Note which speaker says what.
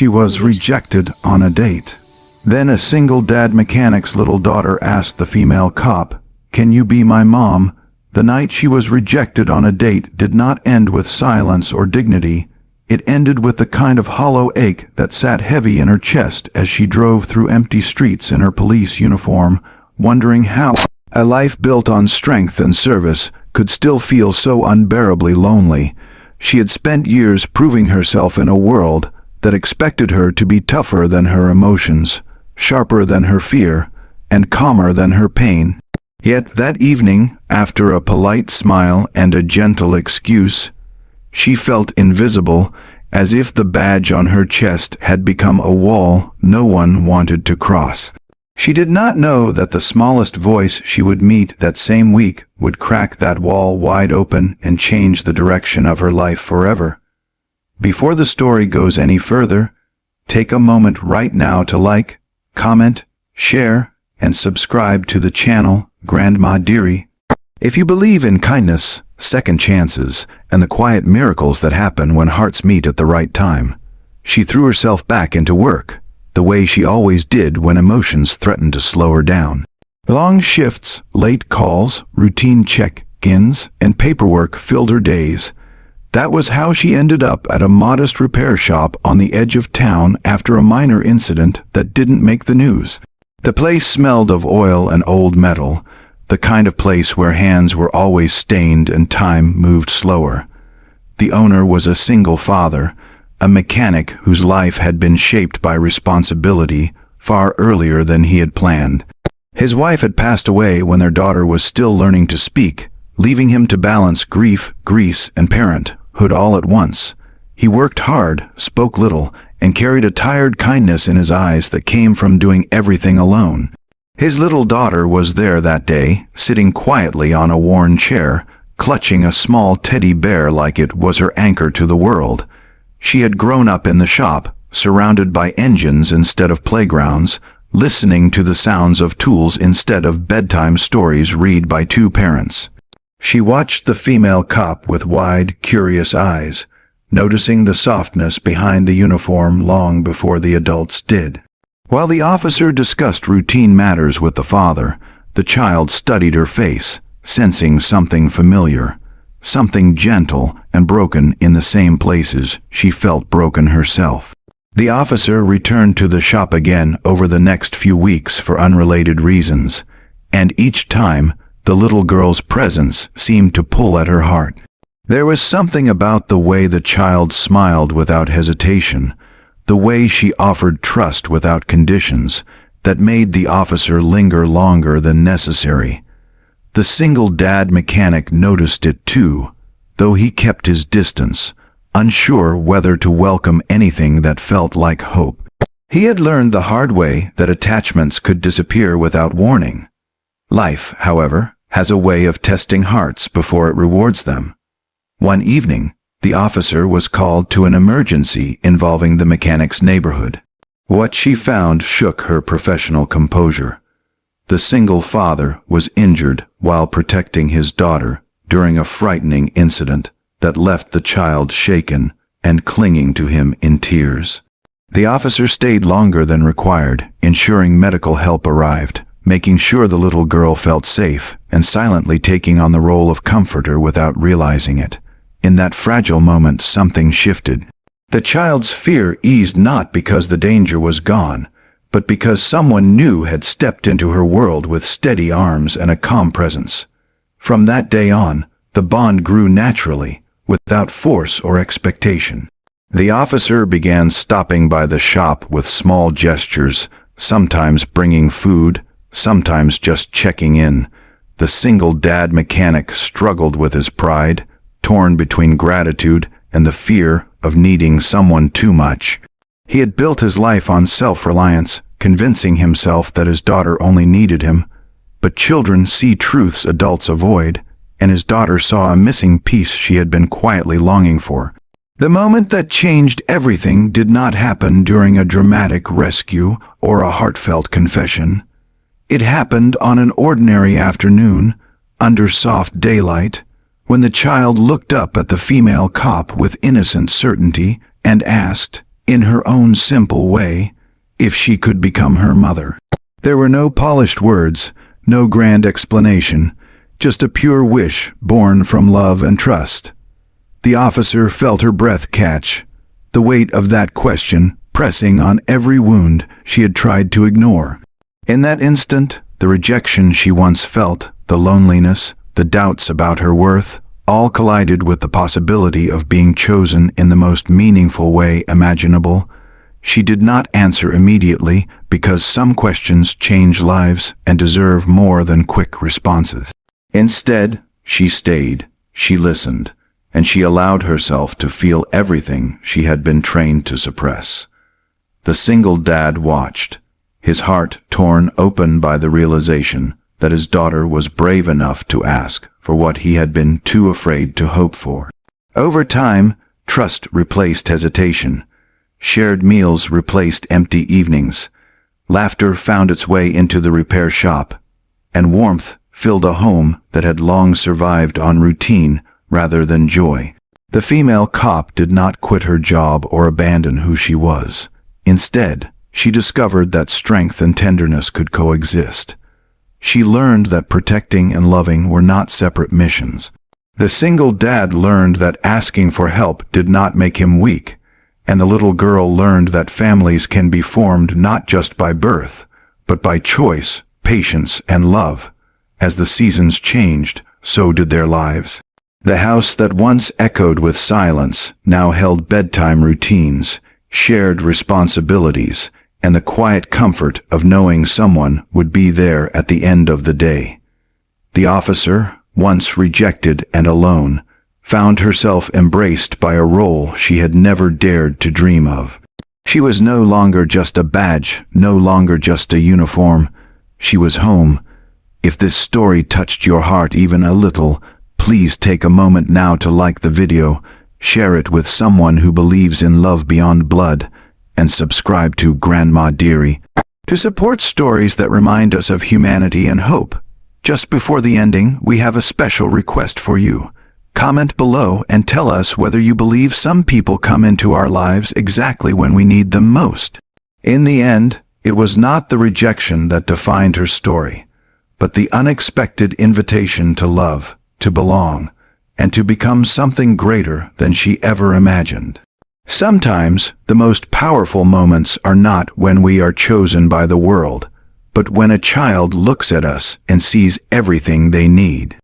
Speaker 1: she was rejected on a date. Then a single dad mechanic's little daughter asked the female cop, "Can you be my mom?" The night she was rejected on a date did not end with silence or dignity. It ended with the kind of hollow ache that sat heavy in her chest as she drove through empty streets in her police uniform, wondering how a life built on strength and service could still feel so unbearably lonely. She had spent years proving herself in a world that expected her to be tougher than her emotions, sharper than her fear, and calmer than her pain. Yet that evening, after a polite smile and a gentle excuse, she felt invisible, as if the badge on her chest had become a wall no one wanted to cross. She did not know that the smallest voice she would meet that same week would crack that wall wide open and change the direction of her life forever. Before the story goes any further, take a moment right now to like, comment, share, and subscribe to the channel Grandma Dearie. If you believe in kindness, second chances, and the quiet miracles that happen when hearts meet at the right time, she threw herself back into work, the way she always did when emotions threatened to slow her down. Long shifts, late calls, routine check-ins, and paperwork filled her days. That was how she ended up at a modest repair shop on the edge of town after a minor incident that didn't make the news. The place smelled of oil and old metal, the kind of place where hands were always stained and time moved slower. The owner was a single father, a mechanic whose life had been shaped by responsibility far earlier than he had planned. His wife had passed away when their daughter was still learning to speak, leaving him to balance grief, grease, and parenthood all at once. He worked hard, spoke little, and carried a tired kindness in his eyes that came from doing everything alone. His little daughter was there that day, sitting quietly on a worn chair, clutching a small teddy bear like it was her anchor to the world. She had grown up in the shop, surrounded by engines instead of playgrounds, listening to the sounds of tools instead of bedtime stories read by two parents. She watched the female cop with wide, curious eyes, noticing the softness behind the uniform long before the adults did. While the officer discussed routine matters with the father, the child studied her face, sensing something familiar, something gentle and broken in the same places she felt broken herself. The officer returned to the shop again over the next few weeks for unrelated reasons, and each time the little girl's presence seemed to pull at her heart. There was something about the way the child smiled without hesitation, the way she offered trust without conditions, that made the officer linger longer than necessary. The single dad mechanic noticed it too, though he kept his distance, unsure whether to welcome anything that felt like hope. He had learned the hard way that attachments could disappear without warning. Life, however, has a way of testing hearts before it rewards them. One evening, the officer was called to an emergency involving the mechanic's neighborhood. What she found shook her professional composure. The single father was injured while protecting his daughter during a frightening incident that left the child shaken and clinging to him in tears. The officer stayed longer than required, ensuring medical help arrived, making sure the little girl felt safe, and silently taking on the role of comforter without realizing it. In that fragile moment, something shifted. The child's fear eased not because the danger was gone, but because someone new had stepped into her world with steady arms and a calm presence. From that day on, the bond grew naturally, without force or expectation. The officer began stopping by the shop with small gestures, sometimes bringing food, sometimes just checking in. The single dad mechanic struggled with his pride, torn between gratitude and the fear of needing someone too much. He had built his life on self-reliance, convincing himself that his daughter only needed him. But children see truths adults avoid, and his daughter saw a missing piece she had been quietly longing for. The moment that changed everything did not happen during a dramatic rescue or a heartfelt confession. It happened on an ordinary afternoon, under soft daylight, when the child looked up at the female cop with innocent certainty and asked, in her own simple way, if she could become her mother. There were no polished words, no grand explanation, just a pure wish born from love and trust. The officer felt her breath catch, the weight of that question pressing on every wound she had tried to ignore. In that instant, the rejection she once felt, the loneliness, the doubts about her worth, all collided with the possibility of being chosen in the most meaningful way imaginable. She did not answer immediately because some questions change lives and deserve more than quick responses. Instead, she stayed, she listened, and she allowed herself to feel everything she had been trained to suppress. The single dad watched, his heart torn open by the realization that his daughter was brave enough to ask for what he had been too afraid to hope for. Over time, trust replaced hesitation. Shared meals replaced empty evenings. Laughter found its way into the repair shop, and warmth filled a home that had long survived on routine rather than joy. The female cop did not quit her job or abandon who she was. Instead, she discovered that strength and tenderness could coexist. She learned that protecting and loving were not separate missions. The single dad learned that asking for help did not make him weak, and the little girl learned that families can be formed not just by birth, but by choice, patience, and love. As the seasons changed, so did their lives. The house that once echoed with silence now held bedtime routines, shared responsibilities, and the quiet comfort of knowing someone would be there at the end of the day. The officer, once rejected and alone, found herself embraced by a role she had never dared to dream of. She was no longer just a badge, no longer just a uniform. She was home. If this story touched your heart even a little, please take a moment now to like the video, share it with someone who believes in love beyond blood, and subscribe to Grandma Dearie to support stories that remind us of humanity and hope. Just before the ending, we have a special request for you. Comment below and tell us whether you believe some people come into our lives exactly when we need them most. In the end, it was not the rejection that defined her story, but the unexpected invitation to love, to belong, and to become something greater than she ever imagined. Sometimes, the most powerful moments are not when we are chosen by the world, but when a child looks at us and sees everything they need.